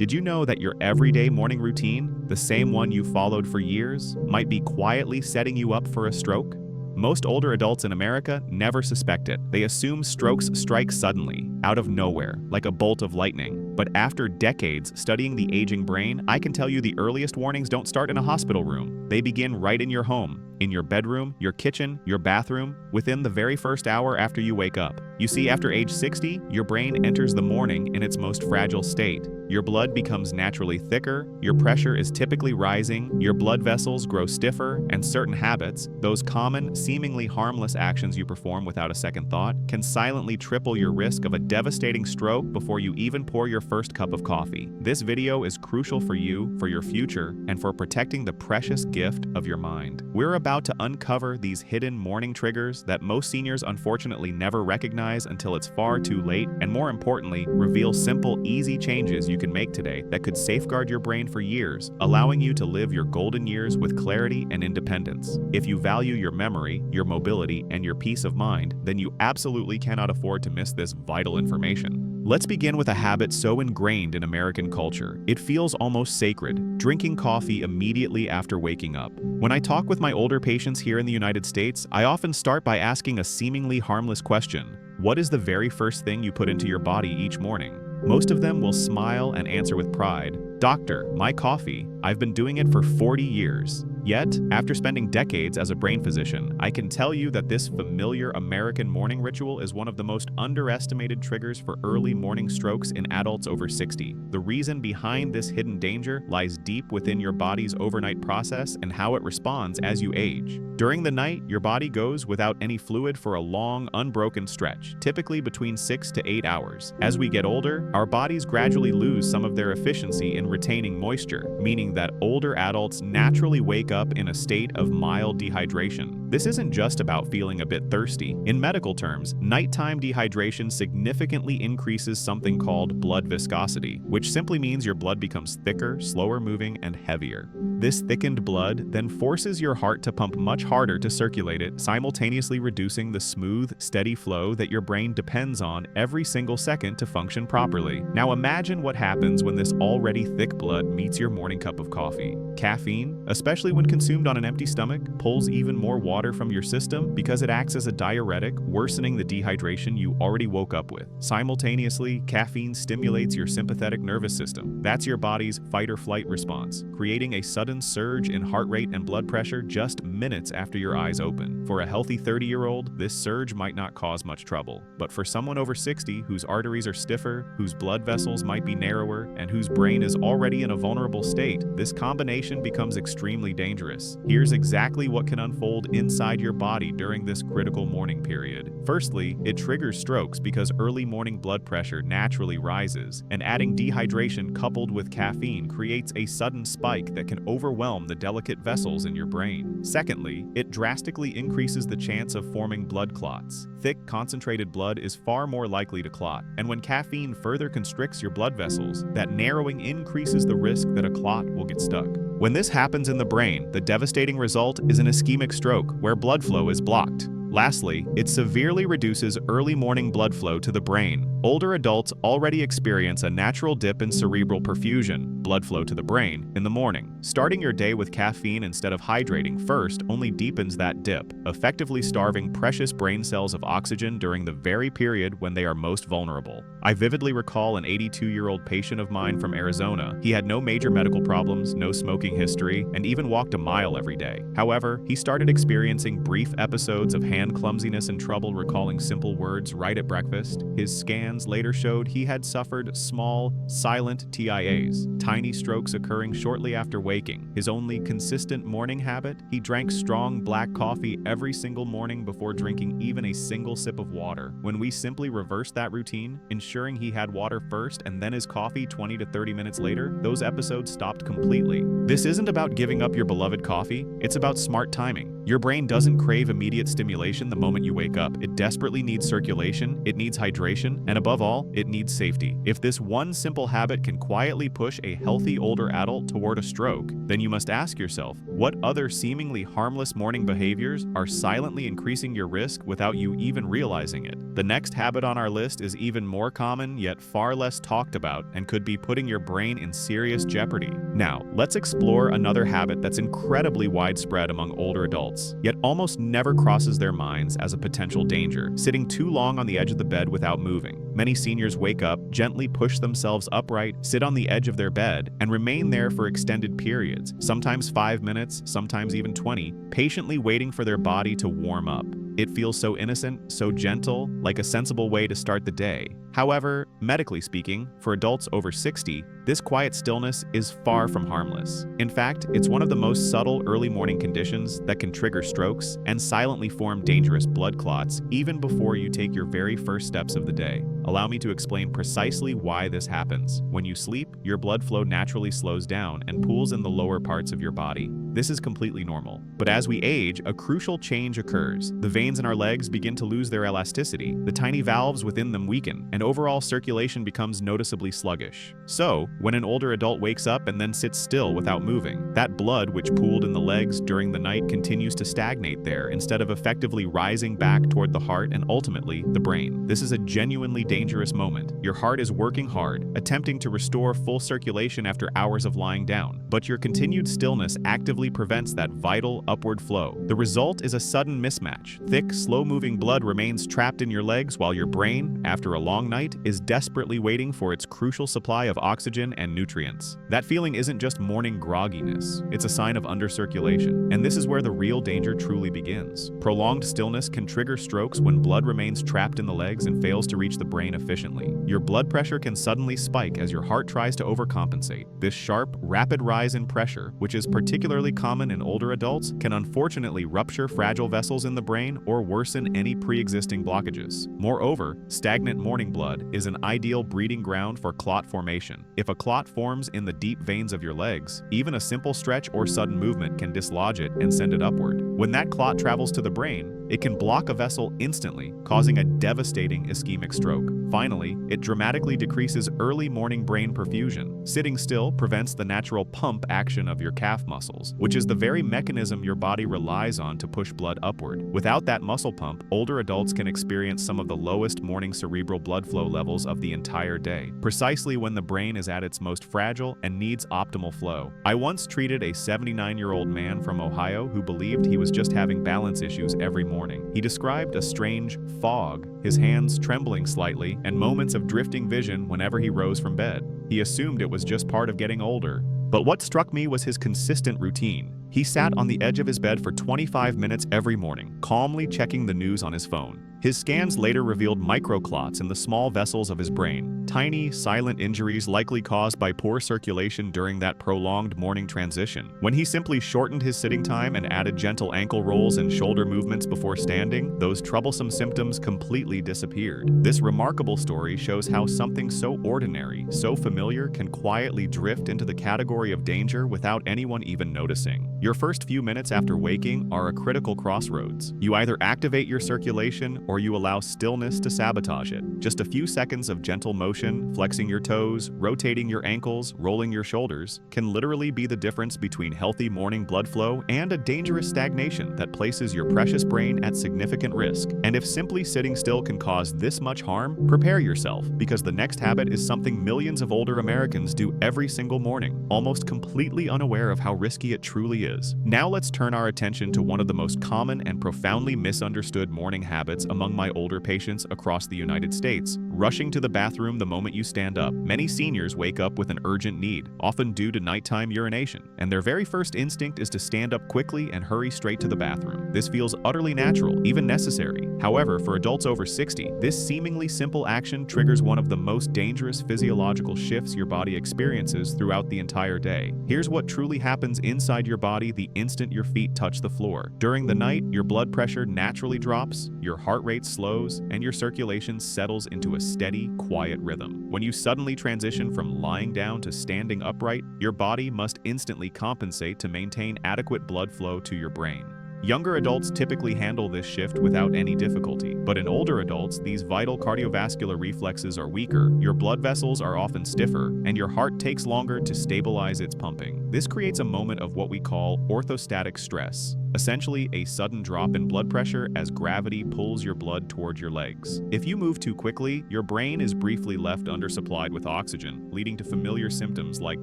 Did you know that your everyday morning routine, the same one you followed for years, might be quietly setting you up for a stroke? Most older adults in America never suspect it. They assume strokes strike suddenly, out of nowhere, like a bolt of lightning. But after decades studying the aging brain, I can tell you the earliest warnings don't start in a hospital room. They begin right in your home, in your bedroom, your kitchen, your bathroom, within the very first hour after you wake up. You see, after age 60, your brain enters the morning in its most fragile state. Your blood becomes naturally thicker, your pressure is typically rising, your blood vessels grow stiffer, and certain habits, those common, seemingly harmless actions you perform without a second thought, can silently triple your risk of a devastating stroke before you even pour your first cup of coffee. This video is crucial for you, for your future, and for protecting the precious gift of your mind. We're about to uncover these hidden morning triggers that most seniors unfortunately never recognize until it's far too late, and more importantly, reveal simple, easy changes you can make today that could safeguard your brain for years, allowing you to live your golden years with clarity and independence. If you value your memory, your mobility, and your peace of mind, then you absolutely cannot afford to miss this vital information. Let's begin with a habit so ingrained in American culture, it feels almost sacred: drinking coffee immediately after waking up. When I talk with my older patients here in the United States, I often start by asking a seemingly harmless question: what is the very first thing you put into your body each morning? Most of them will smile and answer with pride, "Doctor, my coffee. I've been doing it for 40 years. Yet, after spending decades as a brain physician, I can tell you that this familiar American morning ritual is one of the most underestimated triggers for early morning strokes in adults over 60. The reason behind this hidden danger lies deep within your body's overnight process and how it responds as you age. During the night, your body goes without any fluid for a long, unbroken stretch, typically between 6 to 8 hours. As we get older, our bodies gradually lose some of their efficiency in retaining moisture, meaning that older adults naturally wake up in a state of mild dehydration. This isn't just about feeling a bit thirsty. In medical terms, nighttime dehydration significantly increases something called blood viscosity, which simply means your blood becomes thicker, slower moving, and heavier. This thickened blood then forces your heart to pump much harder to circulate it, simultaneously reducing the smooth, steady flow that your brain depends on every single second to function properly. Now imagine what happens when this already thick blood meets your morning cup of coffee. Caffeine, especially when consumed on an empty stomach, pulls even more water from your system because it acts as a diuretic, worsening the dehydration you already woke up with. Simultaneously, caffeine stimulates your sympathetic nervous system. That's your body's fight-or-flight response, creating a sudden surge in heart rate and blood pressure just minutes after your eyes open. For a healthy 30-year-old, this surge might not cause much trouble. But for someone over 60 whose arteries are stiffer, whose blood vessels might be narrower, and whose brain is already in a vulnerable state, this combination becomes extremely dangerous. Here's exactly what can unfold inside your body during this critical morning period. Firstly, it triggers strokes because early morning blood pressure naturally rises, and adding dehydration coupled with caffeine creates a sudden spike that can overwhelm the delicate vessels in your brain. Secondly, it drastically increases the chance of forming blood clots. Thick, concentrated blood is far more likely to clot, and when caffeine further constricts your blood vessels, that narrowing increases the risk that a clot will get stuck. When this happens in the brain, the devastating result is an ischemic stroke, where blood flow is blocked. Lastly, it severely reduces early morning blood flow to the brain. Older adults already experience a natural dip in cerebral perfusion, blood flow to the brain, in the morning. Starting your day with caffeine instead of hydrating first only deepens that dip, effectively starving precious brain cells of oxygen during the very period when they are most vulnerable. I vividly recall an 82-year-old patient of mine from Arizona. He had no major medical problems, no smoking history, and even walked a mile every day. However, he started experiencing brief episodes of hand clumsiness and trouble recalling simple words right at breakfast. His scans later showed he had suffered small, silent TIAs, tiny strokes occurring shortly after waking. His only consistent morning habit? He drank strong black coffee every single morning before drinking even a single sip of water. When we simply reversed that routine, ensuring he had water first and then his coffee 20 to 30 minutes later, those episodes stopped completely. This isn't about giving up your beloved coffee, it's about smart timing. Your brain doesn't crave immediate stimulation circulation the moment you wake up. It desperately needs circulation, it needs hydration, and above all, it needs safety. If this one simple habit can quietly push a healthy older adult toward a stroke, then you must ask yourself, what other seemingly harmless morning behaviors are silently increasing your risk without you even realizing it? The next habit on our list is even more common, yet far less talked about, and could be putting your brain in serious jeopardy. Now, let's explore another habit that's incredibly widespread among older adults, yet almost never crosses their minds as a potential danger: sitting too long on the edge of the bed without moving. Many seniors wake up, gently push themselves upright, sit on the edge of their bed, and remain there for extended periods, sometimes 5 minutes, sometimes even 20, patiently waiting for their body to warm up. It feels so innocent, so gentle, like a sensible way to start the day. However, medically speaking, for adults over 60, this quiet stillness is far from harmless. In fact, it's one of the most subtle early morning conditions that can trigger strokes and silently form dangerous blood clots even before you take your very first steps of the day. Allow me to explain precisely why this happens. When you sleep, your blood flow naturally slows down and pools in the lower parts of your body. This is completely normal. But as we age, a crucial change occurs. The veins in our legs begin to lose their elasticity, the tiny valves within them weaken, and overall circulation becomes noticeably sluggish. So, when an older adult wakes up and then sits still without moving, that blood which pooled in the legs during the night continues to stagnate there instead of effectively rising back toward the heart and ultimately the brain. This is a genuinely dangerous moment. Your heart is working hard, attempting to restore full circulation after hours of lying down, but your continued stillness actively prevents that vital upward flow. The result is a sudden mismatch. Thick, slow-moving blood remains trapped in your legs while your brain, after a long night, is desperately waiting for its crucial supply of oxygen and nutrients. That feeling isn't just morning grogginess, it's a sign of undercirculation. And this is where the real danger truly begins. Prolonged stillness can trigger strokes when blood remains trapped in the legs and fails to reach the brain efficiently. Your blood pressure can suddenly spike as your heart tries to overcompensate. This sharp, rapid rise in pressure, which is particularly common in older adults, can unfortunately rupture fragile vessels in the brain or worsen any pre-existing blockages. Moreover, stagnant morning blood is an ideal breeding ground for clot formation. If a clot forms in the deep veins of your legs, even a simple stretch or sudden movement can dislodge it and send it upward. When that clot travels to the brain, it can block a vessel instantly, causing a devastating ischemic stroke. Finally, it dramatically decreases early morning brain perfusion. Sitting still prevents the natural pump action of your calf muscles, which is the very mechanism your body relies on to push blood upward. Without that muscle pump, older adults can experience some of the lowest morning cerebral blood flow levels of the entire day, precisely when the brain is at its most fragile and needs optimal flow. I once treated a 79-year-old man from Ohio who believed he was just having balance issues every morning. He described a strange fog, his hands trembling slightly, and moments of drifting vision whenever he rose from bed. He assumed it was just part of getting older. But what struck me was his consistent routine. He sat on the edge of his bed for 25 minutes every morning, calmly checking the news on his phone. His scans later revealed microclots in the small vessels of his brain, tiny, silent injuries likely caused by poor circulation during that prolonged morning transition. When he simply shortened his sitting time and added gentle ankle rolls and shoulder movements before standing, those troublesome symptoms completely disappeared. This remarkable story shows how something so ordinary, so familiar, can quietly drift into the category of danger without anyone even noticing. Your first few minutes after waking are a critical crossroads. You either activate your circulation or you allow stillness to sabotage it. Just a few seconds of gentle motion, flexing your toes, rotating your ankles, rolling your shoulders, can literally be the difference between healthy morning blood flow and a dangerous stagnation that places your precious brain at significant risk. And if simply sitting still can cause this much harm, prepare yourself, because the next habit is something millions of older Americans do every single morning, almost completely unaware of how risky it truly is. Now let's turn our attention to one of the most common and profoundly misunderstood morning habits among my older patients across the United States: rushing to the bathroom the moment you stand up. Many seniors wake up with an urgent need, often due to nighttime urination, and their very first instinct is to stand up quickly and hurry straight to the bathroom. This feels utterly natural, even necessary. However, for adults over 60, this seemingly simple action triggers one of the most dangerous physiological shifts your body experiences throughout the entire day. Here's what truly happens inside your body the instant your feet touch the floor. During the night, your blood pressure naturally drops, your heart rate slows, and your circulation settles into a steady, quiet rhythm. When you suddenly transition from lying down to standing upright, your body must instantly compensate to maintain adequate blood flow to your brain. Younger adults typically handle this shift without any difficulty, but in older adults, these vital cardiovascular reflexes are weaker, your blood vessels are often stiffer, and your heart takes longer to stabilize its pumping. This creates a moment of what we call orthostatic stress, essentially a sudden drop in blood pressure as gravity pulls your blood toward your legs. If you move too quickly, your brain is briefly left undersupplied with oxygen, leading to familiar symptoms like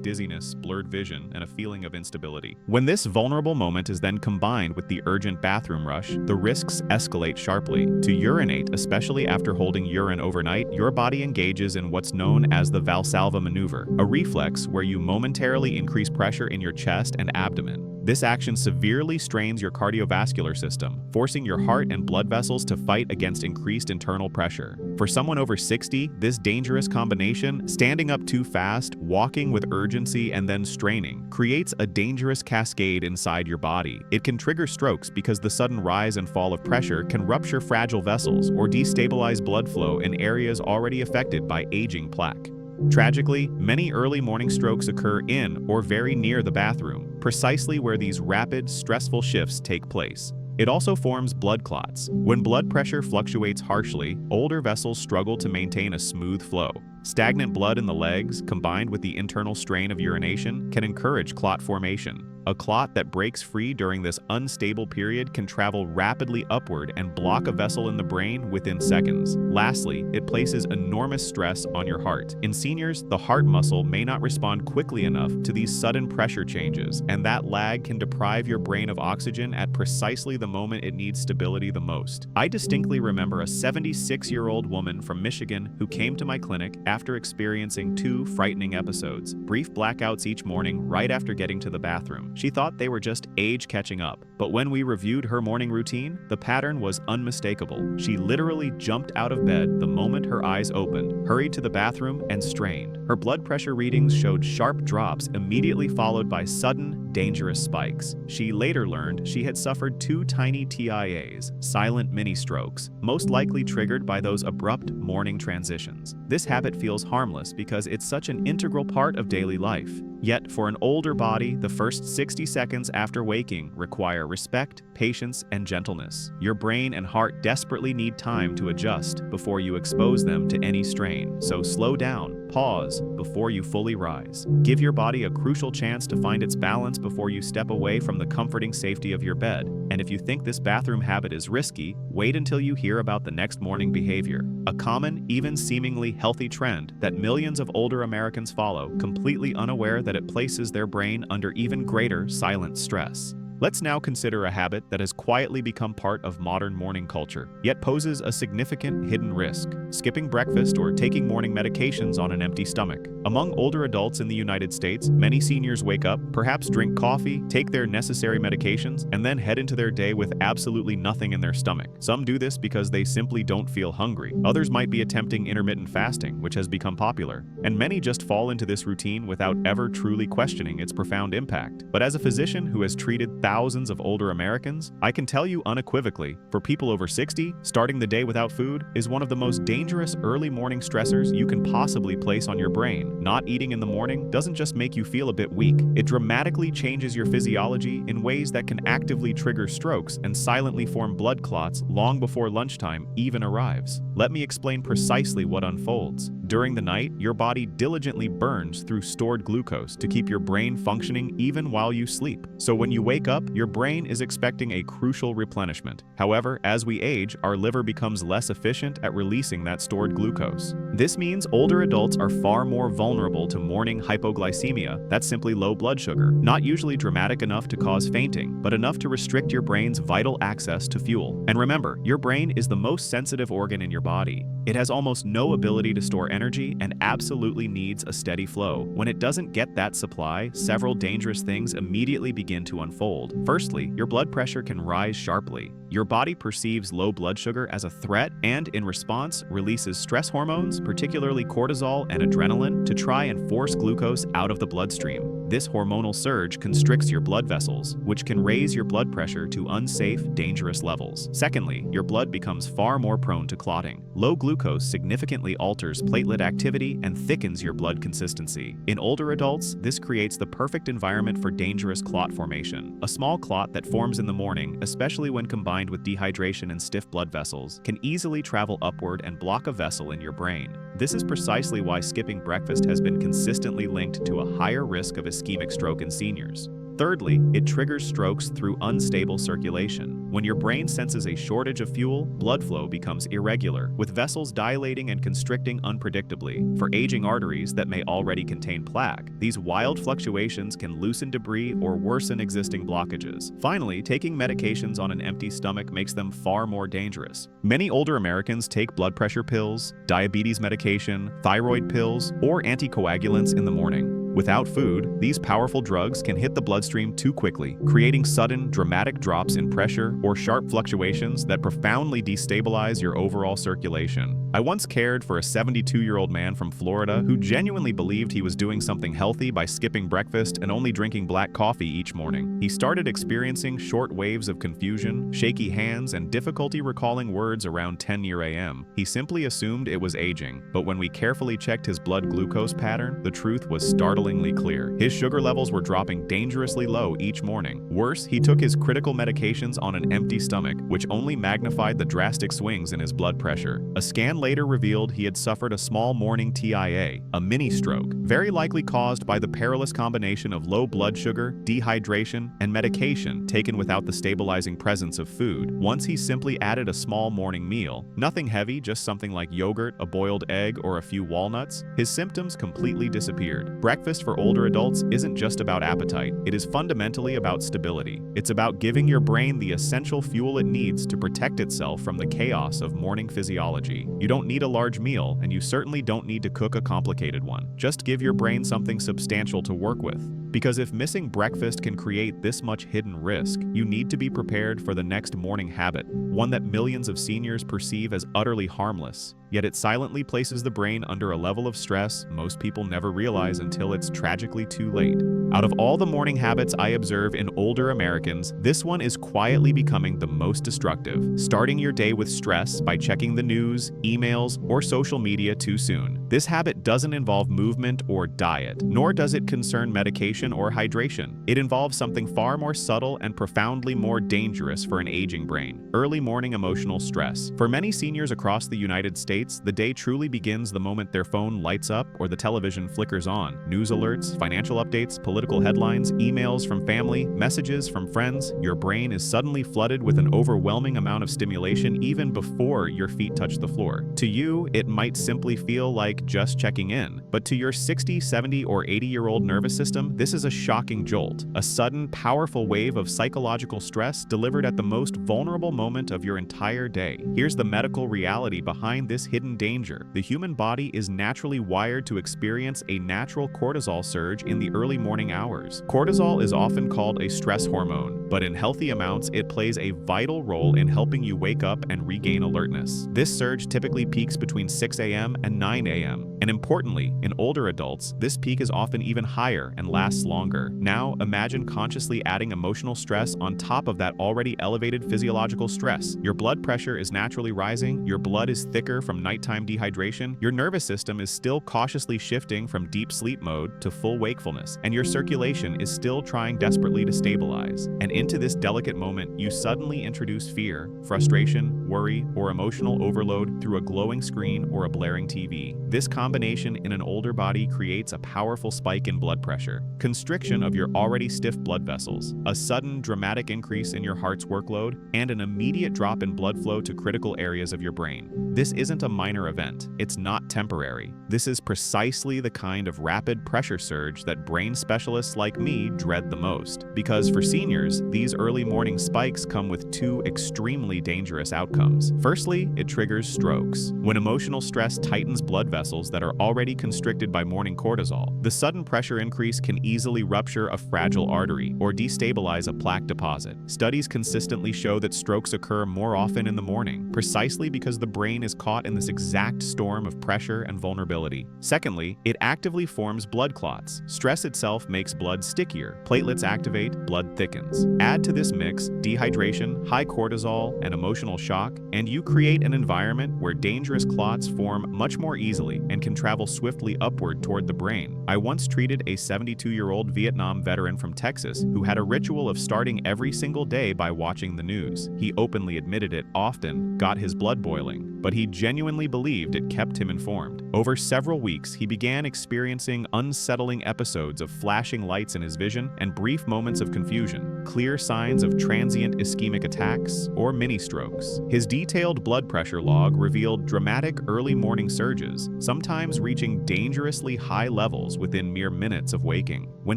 dizziness, blurred vision, and a feeling of instability. When this vulnerable moment is then combined with the urgent bathroom rush, the risks escalate sharply. To urinate, especially after holding urine overnight, your body engages in what's known as the Valsalva maneuver, a reflex where you momentarily increase pressure in your chest and abdomen. This action severely strains your cardiovascular system, forcing your heart and blood vessels to fight against increased internal pressure. For someone over 60, this dangerous combination, standing up too fast, walking with urgency, and then straining, creates a dangerous cascade inside your body. It can trigger strokes because the sudden rise and fall of pressure can rupture fragile vessels or destabilize blood flow in areas already affected by aging plaque. Tragically, many early morning strokes occur in or very near the bathroom, precisely where these rapid, stressful shifts take place. It also forms blood clots. When blood pressure fluctuates harshly, older vessels struggle to maintain a smooth flow. Stagnant blood in the legs, combined with the internal strain of urination, can encourage clot formation. A clot that breaks free during this unstable period can travel rapidly upward and block a vessel in the brain within seconds. Lastly, it places enormous stress on your heart. In seniors, the heart muscle may not respond quickly enough to these sudden pressure changes, and that lag can deprive your brain of oxygen at precisely the moment it needs stability the most. I distinctly remember a 76-year-old woman from Michigan who came to my clinic after experiencing 2 frightening episodes, brief blackouts each morning right after getting to the bathroom. She thought they were just age catching up, but when we reviewed her morning routine, the pattern was unmistakable. She literally jumped out of bed the moment her eyes opened, hurried to the bathroom, and strained. Her blood pressure readings showed sharp drops immediately followed by sudden, dangerous spikes. She later learned she had suffered 2 tiny TIAs, silent mini-strokes, most likely triggered by those abrupt morning transitions. This habit feels harmless because it's such an integral part of daily life. Yet, for an older body, the first 60 seconds after waking require respect, patience, and gentleness. Your brain and heart desperately need time to adjust before you expose them to any strain. So slow down, pause before you fully rise. Give your body a crucial chance to find its balance before you step away from the comforting safety of your bed. And if you think this bathroom habit is risky, wait until you hear about the next morning behavior. A common, even seemingly healthy trend that millions of older Americans follow, completely unaware that it places their brain under even greater silent stress. Let's now consider a habit that has quietly become part of modern morning culture, yet poses a significant hidden risk: skipping breakfast or taking morning medications on an empty stomach. Among older adults in the United States, many seniors wake up, perhaps drink coffee, take their necessary medications, and then head into their day with absolutely nothing in their stomach. Some do this because they simply don't feel hungry. Others might be attempting intermittent fasting, which has become popular. And many just fall into this routine without ever truly questioning its profound impact. But as a physician who has treated thousands of older Americans, I can tell you unequivocally, for people over 60, starting the day without food is one of the most dangerous early morning stressors you can possibly place on your brain. Not eating in the morning doesn't just make you feel a bit weak, it dramatically changes your physiology in ways that can actively trigger strokes and silently form blood clots long before lunchtime even arrives. Let me explain precisely what unfolds. During the night, your body diligently burns through stored glucose to keep your brain functioning even while you sleep. So when you wake up, your brain is expecting a crucial replenishment. However, as we age, our liver becomes less efficient at releasing that stored glucose. This means older adults are far more vulnerable to morning hypoglycemia, that's simply low blood sugar, not usually dramatic enough to cause fainting, but enough to restrict your brain's vital access to fuel. And remember, your brain is the most sensitive organ in your body. It has almost no ability to store energy and absolutely needs a steady flow. When it doesn't get that supply, several dangerous things immediately begin to unfold. Firstly, your blood pressure can rise sharply. Your body perceives low blood sugar as a threat and, in response, releases stress hormones, particularly cortisol and adrenaline, to try and force glucose out of the bloodstream. This hormonal surge constricts your blood vessels, which can raise your blood pressure to unsafe, dangerous levels. Secondly, your blood becomes far more prone to clotting. Low glucose significantly alters platelet activity and thickens your blood consistency. In older adults, this creates the perfect environment for dangerous clot formation. A small clot that forms in the morning, especially when combined with dehydration and stiff blood vessels, can easily travel upward and block a vessel in your brain. This is precisely why skipping breakfast has been consistently linked to a higher risk of ischemic stroke in seniors. Thirdly, it triggers strokes through unstable circulation. When your brain senses a shortage of fuel, blood flow becomes irregular, with vessels dilating and constricting unpredictably. For aging arteries that may already contain plaque, these wild fluctuations can loosen debris or worsen existing blockages. Finally, taking medications on an empty stomach makes them far more dangerous. Many older Americans take blood pressure pills, diabetes medication, thyroid pills, or anticoagulants in the morning. Without food, these powerful drugs can hit the bloodstream too quickly, creating sudden, dramatic drops in pressure or sharp fluctuations that profoundly destabilize your overall circulation. I once cared for a 72-year-old man from Florida who genuinely believed he was doing something healthy by skipping breakfast and only drinking black coffee each morning. He started experiencing short waves of confusion, shaky hands, and difficulty recalling words around 10 a.m. He simply assumed it was aging, but when we carefully checked his blood glucose pattern, the truth was startlingly clear. His sugar levels were dropping dangerously low each morning. Worse, he took his critical medications on an empty stomach, which only magnified the drastic swings in his blood pressure. A scan later revealed he had suffered a small morning TIA, a mini-stroke, very likely caused by the perilous combination of low blood sugar, dehydration, and medication taken without the stabilizing presence of food. Once he simply added a small morning meal, nothing heavy, just something like yogurt, a boiled egg, or a few walnuts, his symptoms completely disappeared. Breakfast for older adults isn't just about appetite, it is fundamentally about stability. It's about giving your brain the essential fuel it needs to protect itself from the chaos of morning physiology. You don't need a large meal, and you certainly don't need to cook a complicated one. Just give your brain something substantial to work with. Because if missing breakfast can create this much hidden risk, you need to be prepared for the next morning habit, one that millions of seniors perceive as utterly harmless. Yet it silently places the brain under a level of stress most people never realize until it's tragically too late. Out of all the morning habits I observe in older Americans, this one is quietly becoming the most destructive. Starting your day with stress by checking the news, emails, or social media too soon. This habit doesn't involve movement or diet, nor does it concern medication or hydration. It involves something far more subtle and profoundly more dangerous for an aging brain: early morning emotional stress. For many seniors across the United States, the day truly begins the moment their phone lights up or the television flickers on. News alerts, financial updates, political headlines, emails from family, messages from friends. Your brain is suddenly flooded with an overwhelming amount of stimulation even before your feet touch the floor. To you, it might simply feel like just checking in, but to your 60, 70, or 80-year-old nervous system, this is a shocking jolt, a sudden, powerful wave of psychological stress delivered at the most vulnerable moment of your entire day. Here's the medical reality behind this hidden danger. The human body is naturally wired to experience a natural cortisol surge in the early morning hours. Cortisol is often called a stress hormone, but in healthy amounts, it plays a vital role in helping you wake up and regain alertness. This surge typically peaks between 6 a.m. and 9 a.m. And importantly, in older adults, this peak is often even higher and lasts longer. Now, imagine consciously adding emotional stress on top of that already elevated physiological stress. Your blood pressure is naturally rising, your blood is thicker from nighttime dehydration, your nervous system is still cautiously shifting from deep sleep mode to full wakefulness, and your circulation is still trying desperately to stabilize. And into this delicate moment, you suddenly introduce fear, frustration, worry, or emotional overload through a glowing screen or a blaring TV. This combination in an older body creates a powerful spike in blood pressure, constriction of your already stiff blood vessels, a sudden dramatic increase in your heart's workload, and an immediate drop in blood flow to critical areas of your brain. This isn't a minor event. It's not temporary. This is precisely the kind of rapid pressure surge that brain specialists like me dread the most. Because for seniors, these early morning spikes come with two extremely dangerous outcomes. Firstly, it triggers strokes. When emotional stress tightens blood vessels, vessels that are already constricted by morning cortisol. The sudden pressure increase can easily rupture a fragile artery or destabilize a plaque deposit. Studies consistently show that strokes occur more often in the morning, precisely because the brain is caught in this exact storm of pressure and vulnerability. Secondly, it actively forms blood clots. Stress itself makes blood stickier. Platelets activate, blood thickens. Add to this mix dehydration, high cortisol, and emotional shock, and you create an environment where dangerous clots form much more easily and can travel swiftly upward toward the brain. I once treated a 72-year-old Vietnam veteran from Texas who had a ritual of starting every single day by watching the news. He openly admitted it often got his blood boiling, but he genuinely believed it kept him informed. Over several weeks, he began experiencing unsettling episodes of flashing lights in his vision and brief moments of confusion, clear signs of transient ischemic attacks or mini-strokes. His detailed blood pressure log revealed dramatic early morning surges, sometimes reaching dangerously high levels within mere minutes of waking. When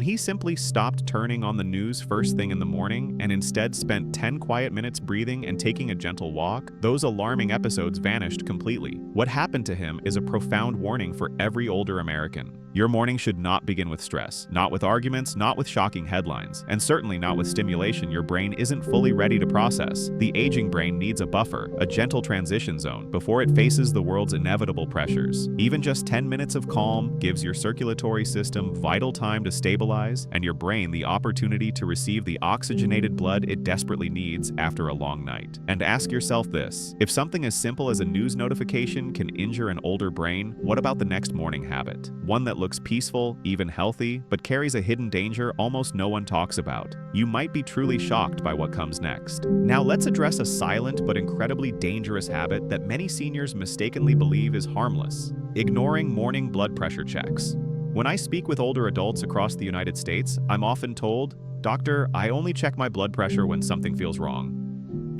he simply stopped turning on the news first thing in the morning and instead spent 10 quiet minutes breathing and taking a gentle walk, those alarming episodes vanished completely. What happened to him is a profound warning for every older American. Your morning should not begin with stress, not with arguments, not with shocking headlines, and certainly not with stimulation your brain isn't fully ready to process. The aging brain needs a buffer, a gentle transition zone, before it faces the world's inevitable pressures. Even just 10 minutes of calm gives your circulatory system vital time to stabilize and your brain the opportunity to receive the oxygenated blood it desperately needs after a long night. And ask yourself this: if something as simple as a news notification can injure an older brain, what about the next morning habit? One that looks peaceful, even healthy, but carries a hidden danger almost no one talks about. You might be truly shocked by what comes next. Now let's address a silent but incredibly dangerous habit that many seniors mistakenly believe is harmless: ignoring morning blood pressure checks. When I speak with older adults across the United States, I'm often told, "Doctor, I only check my blood pressure when something feels wrong."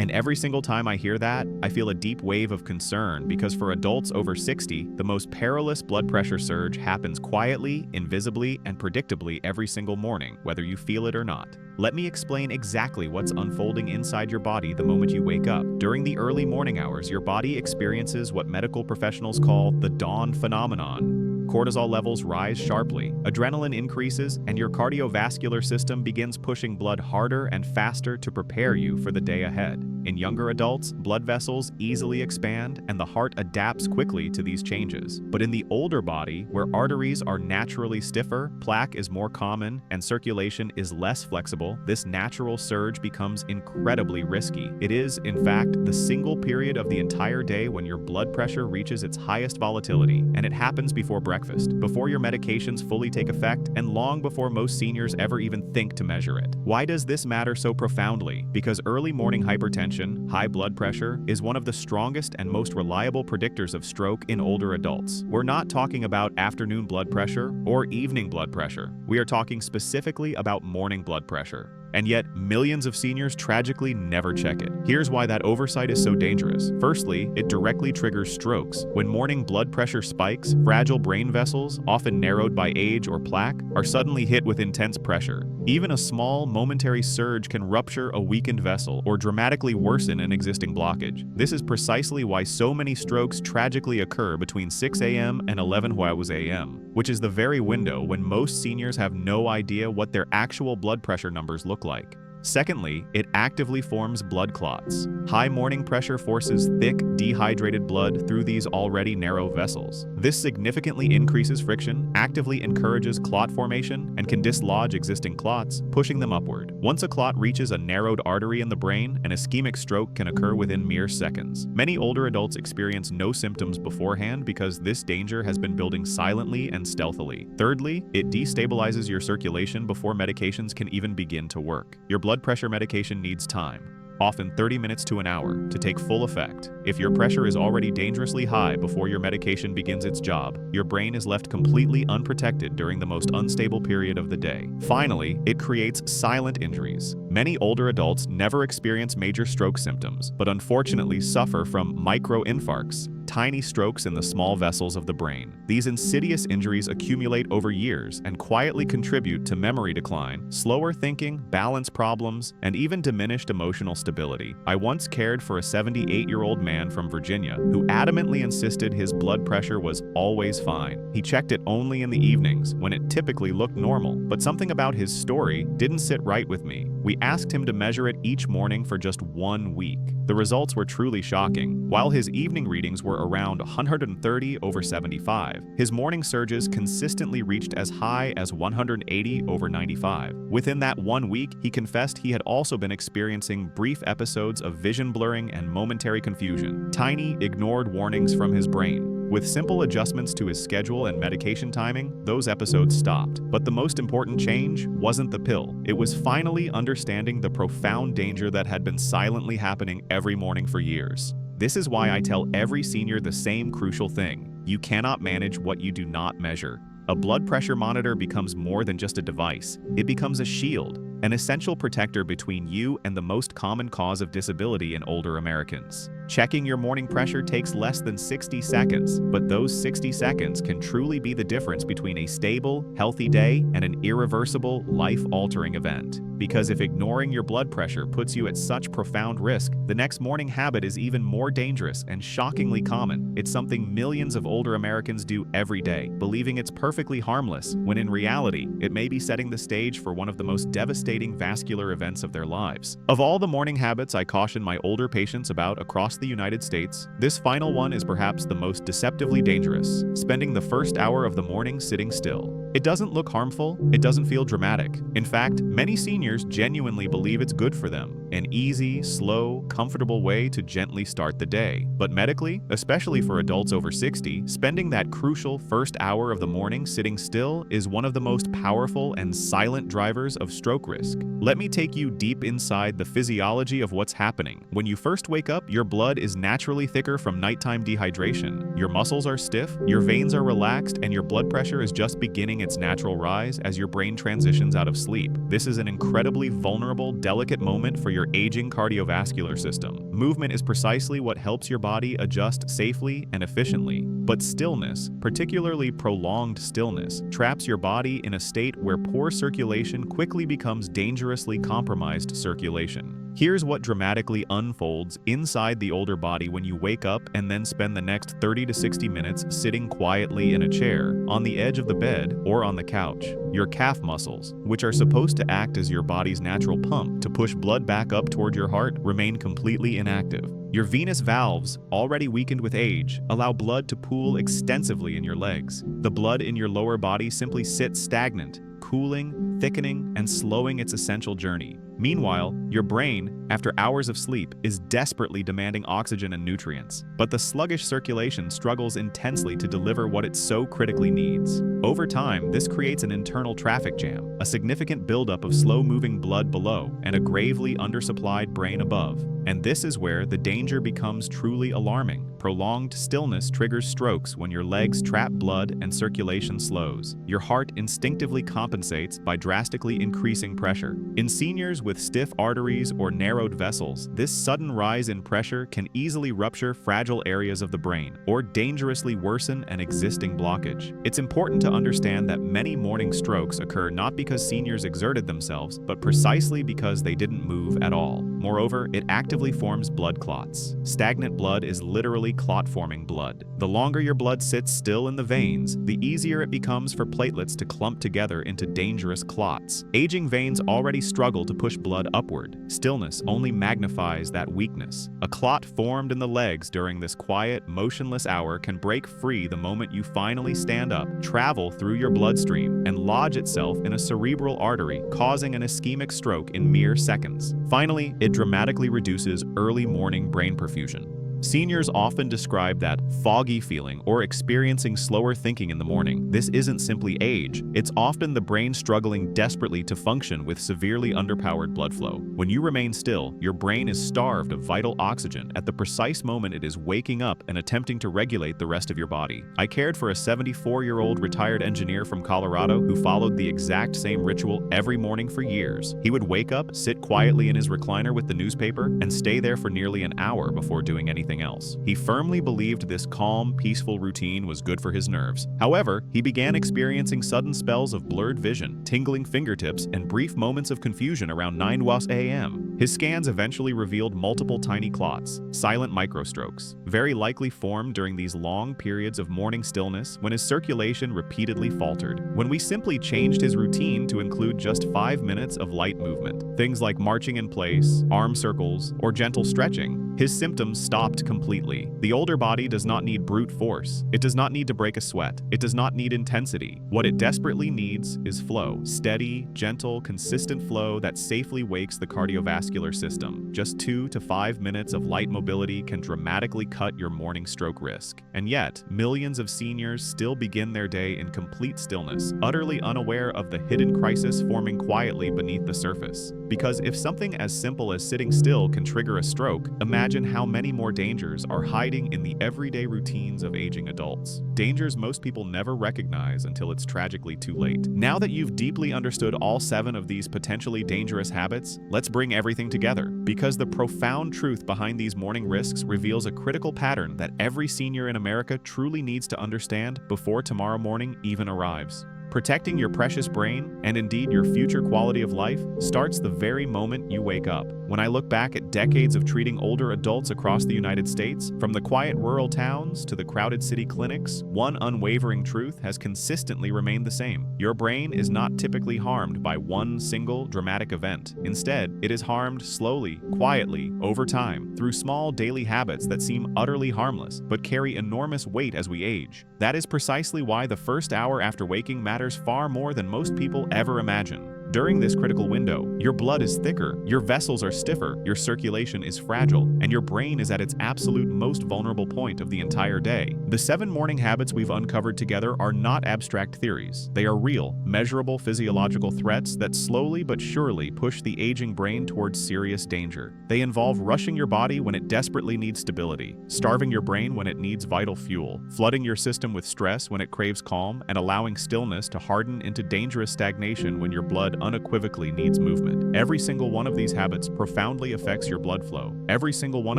And every single time I hear that, I feel a deep wave of concern because for adults over 60, the most perilous blood pressure surge happens quietly, invisibly, and predictably every single morning, whether you feel it or not. Let me explain exactly what's unfolding inside your body the moment you wake up. During the early morning hours, your body experiences what medical professionals call the dawn phenomenon. Cortisol levels rise sharply, adrenaline increases, and your cardiovascular system begins pushing blood harder and faster to prepare you for the day ahead. In younger adults, blood vessels easily expand and the heart adapts quickly to these changes. But in the older body, where arteries are naturally stiffer, plaque is more common, and circulation is less flexible, this natural surge becomes incredibly risky. It is, in fact, the single period of the entire day when your blood pressure reaches its highest volatility, and it happens before breakfast, before your medications fully take effect, and long before most seniors ever even think to measure it. Why does this matter so profoundly? Because early morning hypertension, high blood pressure, is one of the strongest and most reliable predictors of stroke in older adults. We're not talking about afternoon blood pressure or evening blood pressure. We are talking specifically about morning blood pressure. And yet, millions of seniors tragically never check it. Here's why that oversight is so dangerous. Firstly, it directly triggers strokes. When morning blood pressure spikes, fragile brain vessels, often narrowed by age or plaque, are suddenly hit with intense pressure. Even a small, momentary surge can rupture a weakened vessel or dramatically worsen an existing blockage. This is precisely why so many strokes tragically occur between 6 a.m. and 11 a.m., which is the very window when most seniors have no idea what their actual blood pressure numbers look like. Secondly, it actively forms blood clots. High morning pressure forces thick, dehydrated blood through these already narrow vessels. This significantly increases friction, actively encourages clot formation, and can dislodge existing clots, pushing them upward. Once a clot reaches a narrowed artery in the brain, an ischemic stroke can occur within mere seconds. Many older adults experience no symptoms beforehand because this danger has been building silently and stealthily. Thirdly, it destabilizes your circulation before medications can even begin to work. Your blood pressure medication needs time, often 30 minutes to an hour, to take full effect. If your pressure is already dangerously high before your medication begins its job, your brain is left completely unprotected during the most unstable period of the day. Finally, it creates silent injuries. Many older adults never experience major stroke symptoms, but unfortunately suffer from microinfarcts, tiny strokes in the small vessels of the brain. These insidious injuries accumulate over years and quietly contribute to memory decline, slower thinking, balance problems, and even diminished emotional stability. I once cared for a 78-year-old man from Virginia who adamantly insisted his blood pressure was always fine. He checked it only in the evenings, when it typically looked normal. But something about his story didn't sit right with me. We asked him to measure it each morning for just 1 week. The results were truly shocking. While his evening readings were around 130/75, his morning surges consistently reached as high as 180/95. Within that 1 week, he confessed he had also been experiencing brief episodes of vision blurring and momentary confusion, tiny, ignored warnings from his brain. With simple adjustments to his schedule and medication timing, those episodes stopped. But the most important change wasn't the pill. It was finally understanding the profound danger that had been silently happening every morning for years. This is why I tell every senior the same crucial thing: you cannot manage what you do not measure. A blood pressure monitor becomes more than just a device. It becomes a shield, an essential protector between you and the most common cause of disability in older Americans. Checking your morning pressure takes less than 60 seconds, but those 60 seconds can truly be the difference between a stable, healthy day and an irreversible, life-altering event. Because if ignoring your blood pressure puts you at such profound risk, the next morning habit is even more dangerous and shockingly common. It's something millions of older Americans do every day, believing it's perfectly harmless, when in reality, it may be setting the stage for one of the most devastating vascular events of their lives. Of all the morning habits I caution my older patients about across the United States, this final one is perhaps the most deceptively dangerous: spending the first hour of the morning sitting still. It doesn't look harmful, it doesn't feel dramatic. In fact, many seniors genuinely believe it's good for them, an easy, slow, comfortable way to gently start the day. But medically, especially for adults over 60, spending that crucial first hour of the morning sitting still is one of the most powerful and silent drivers of stroke risk. Let me take you deep inside the physiology of what's happening. When you first wake up, your blood is naturally thicker from nighttime dehydration. Your muscles are stiff, your veins are relaxed, and your blood pressure is just beginning its natural rise as your brain transitions out of sleep. This is an incredibly vulnerable, delicate moment for your aging cardiovascular system. Movement is precisely what helps your body adjust safely and efficiently. But stillness, particularly prolonged stillness, traps your body in a state where poor circulation quickly becomes dangerously compromised circulation. Here's what dramatically unfolds inside the older body when you wake up and then spend the next 30 to 60 minutes sitting quietly in a chair, on the edge of the bed, or on the couch. Your calf muscles, which are supposed to act as your body's natural pump to push blood back up toward your heart, remain completely inactive. Your venous valves, already weakened with age, allow blood to pool extensively in your legs. The blood in your lower body simply sits stagnant, cooling, thickening, and slowing its essential journey. Meanwhile, your brain, after hours of sleep, is desperately demanding oxygen and nutrients. But the sluggish circulation struggles intensely to deliver what it so critically needs. Over time, this creates an internal traffic jam, a significant buildup of slow-moving blood below and a gravely undersupplied brain above. And this is where the danger becomes truly alarming. Prolonged stillness triggers strokes when your legs trap blood and circulation slows. Your heart instinctively compensates by drastically increasing pressure. In seniors with stiff arteries or narrowed vessels, this sudden rise in pressure can easily rupture fragile areas of the brain or dangerously worsen an existing blockage. It's important to understand that many morning strokes occur not because seniors exerted themselves, but precisely because they didn't move at all. Moreover, it actively forms blood clots. Stagnant blood is literally clot-forming blood. The longer your blood sits still in the veins, the easier it becomes for platelets to clump together into dangerous clots. Aging veins already struggle to push blood upward. Stillness only magnifies that weakness. A clot formed in the legs during this quiet, motionless hour can break free the moment you finally stand up, travel through your bloodstream, and lodge itself in a cerebral artery, causing an ischemic stroke in mere seconds. Finally, it dramatically reduces early morning brain perfusion. Seniors often describe that foggy feeling or experiencing slower thinking in the morning. This isn't simply age, it's often the brain struggling desperately to function with severely underpowered blood flow. When you remain still, your brain is starved of vital oxygen at the precise moment it is waking up and attempting to regulate the rest of your body. I cared for a 74-year-old retired engineer from Colorado who followed the exact same ritual every morning for years. He would wake up, sit quietly in his recliner with the newspaper, and stay there for nearly an hour before doing anything everything else. He firmly believed this calm, peaceful routine was good for his nerves. However, he began experiencing sudden spells of blurred vision, tingling fingertips, and brief moments of confusion around 9 a.m. His scans eventually revealed multiple tiny clots, silent microstrokes, very likely formed during these long periods of morning stillness when his circulation repeatedly faltered. When we simply changed his routine to include just 5 minutes of light movement, things like marching in place, arm circles, or gentle stretching, his symptoms stopped completely. The older body does not need brute force. It does not need to break a sweat. It does not need intensity. What it desperately needs is flow. Steady, gentle, consistent flow that safely wakes the cardiovascular system. Just 2 to 5 minutes of light mobility can dramatically cut your morning stroke risk. And yet, millions of seniors still begin their day in complete stillness, utterly unaware of the hidden crisis forming quietly beneath the surface. Because if something as simple as sitting still can trigger a stroke, imagine how many more dangers are hiding in the everyday routines of aging adults. Dangers most people never recognize until it's tragically too late. Now that you've deeply understood all 7 of these potentially dangerous habits, let's bring everything together. Because the profound truth behind these morning risks reveals a critical pattern that every senior in America truly needs to understand before tomorrow morning even arrives. Protecting your precious brain, and indeed your future quality of life, starts the very moment you wake up. When I look back at decades of treating older adults across the United States, from the quiet rural towns to the crowded city clinics, one unwavering truth has consistently remained the same. Your brain is not typically harmed by one single dramatic event. Instead, it is harmed slowly, quietly, over time, through small daily habits that seem utterly harmless, but carry enormous weight as we age. That is precisely why the first hour after waking matters far more than most people ever imagine. During this critical window, your blood is thicker, your vessels are stiffer, your circulation is fragile, and your brain is at its absolute most vulnerable point of the entire day. The 7 morning habits we've uncovered together are not abstract theories. They are real, measurable physiological threats that slowly but surely push the aging brain towards serious danger. They involve rushing your body when it desperately needs stability, starving your brain when it needs vital fuel, flooding your system with stress when it craves calm, and allowing stillness to harden into dangerous stagnation when your blood unequivocally needs movement. Every single one of these habits profoundly affects your blood flow. Every single one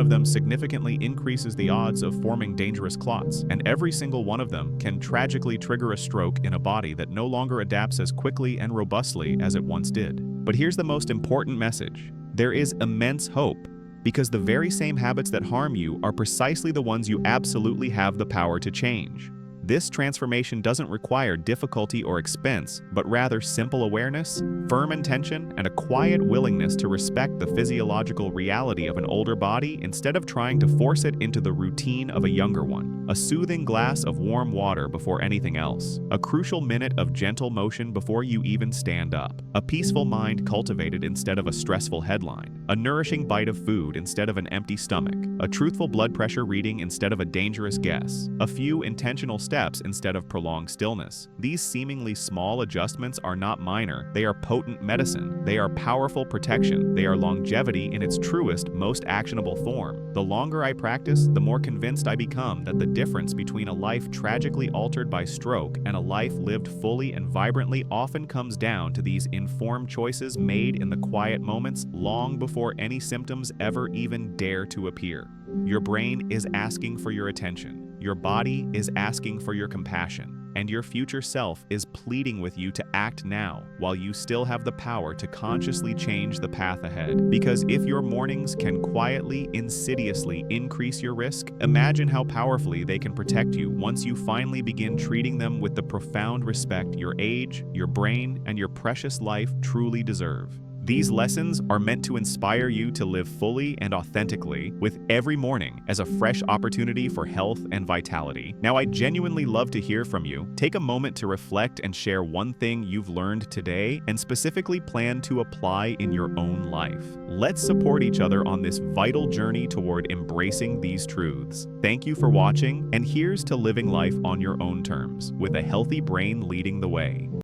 of them significantly increases the odds of forming dangerous clots, and every single one of them can tragically trigger a stroke in a body that no longer adapts as quickly and robustly as it once did. But here's the most important message. There is immense hope, because the very same habits that harm you are precisely the ones you absolutely have the power to change. This transformation doesn't require difficulty or expense, but rather simple awareness, firm intention, and a quiet willingness to respect the physiological reality of an older body instead of trying to force it into the routine of a younger one. A soothing glass of warm water before anything else. A crucial minute of gentle motion before you even stand up. A peaceful mind cultivated instead of a stressful headline. A nourishing bite of food instead of an empty stomach. A truthful blood pressure reading instead of a dangerous guess. A few intentional steps instead of prolonged stillness. These seemingly small adjustments are not minor. They are potent medicine. They are powerful protection. They are longevity in its truest, most actionable form. The longer I practice, the more convinced I become that the difference between a life tragically altered by stroke and a life lived fully and vibrantly often comes down to these informed choices made in the quiet moments long before any symptoms ever even dare to appear. Your brain is asking for your attention. Your body is asking for your compassion, and your future self is pleading with you to act now while you still have the power to consciously change the path ahead. Because if your mornings can quietly, insidiously increase your risk, imagine how powerfully they can protect you once you finally begin treating them with the profound respect your age, your brain, and your precious life truly deserve. These lessons are meant to inspire you to live fully and authentically, with every morning as a fresh opportunity for health and vitality. Now, I genuinely love to hear from you. Take a moment to reflect and share one thing you've learned today and specifically plan to apply in your own life. Let's support each other on this vital journey toward embracing these truths. Thank you for watching, and here's to living life on your own terms, with a healthy brain leading the way.